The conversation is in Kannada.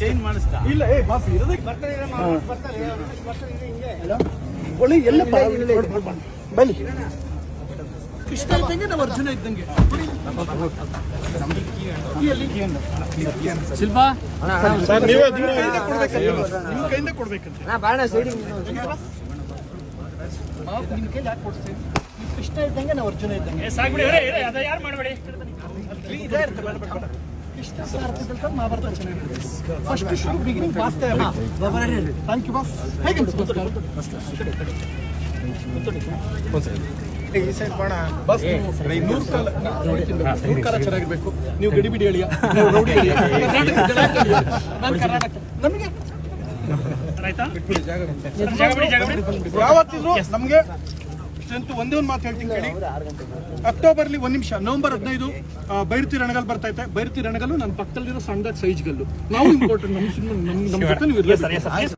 ಚೇಂಜ್ ಮಾಡಿಸ್ತಾ ಇಲ್ಲ ಬಾಸ್ ಇರೋದಕ್ಕೆ ಎಲ್ಲ ಬನ್ನಿ. ಕೃಷ್ಣ ಇದ್ದಂಗೆ ನಾವು ಅರ್ಜುನ ಇದ್ದಂಗೆ. ಶಿಲ್ಪಾ ನೀವೇ ನಿಮ್ಮ ಕೈಯಿಂದ ಕೊಡ್ಬೇಕಂತ ನಿಮ್ಮ ಕೈಲಿ ಯಾಕೆ ಕೊಡ್ತೀವಿ? ಕೃಷ್ಣ ಇದ್ದಂಗೆ ನಾವು ಅರ್ಜುನ ಇದ್ದಂಗೆ. ಯಾರು ಮಾಡಬೇಡಿ. ಕೃಷ್ಣ ಸಾರ್ಥಕದಲ್ಲಿ ಮಹಾಭಾರತ ಚೆನ್ನಾಗಿರುತ್ತೆ. First show beginning boss thank you boss. ಹೇಗೆ ಈ ಸೈಡ್ ಬಾಣ ಬಸ್ 100 ಕಾಲ ಚೆನ್ನಾಗಿರ್ಬೇಕು. ನೀವು ಗಡಿ ಬಿಡಿ ಹೇಳಿಯ ರೌಡಿ ನಮಗೆ ಯಾವತ್ತಿದ್ರು ನಮಗೆ ಸ್ಟ್ರೆಂತ್ ಒಂದೇ ಒಂದು ಮಾತು ಹೇಳ್ತೀನಿ ಕೇಳಿ. ಅಕ್ಟೋಬರ್ಲಿ 1 ನಿಮಿಷ ನವೆಂಬರ್ 15 ಬೈರತಿ ರಣಗಲ್ ಬರ್ತಾ ಇದೆ. ಬೈರತಿ ರಣಗಲ್ಲು ನನ್ನ ಪಕ್ಕದಲ್ಲಿರೋ ಸಣ್ಣದಾಗಿ ಸೈಜ್ಗಲ್ಲು. ನಾವು ಇಂಪಾರ್ಟೆಂಟ್ ನಮ್ಮ ಜೊತೆ ನೀವು ಇರಲಿ.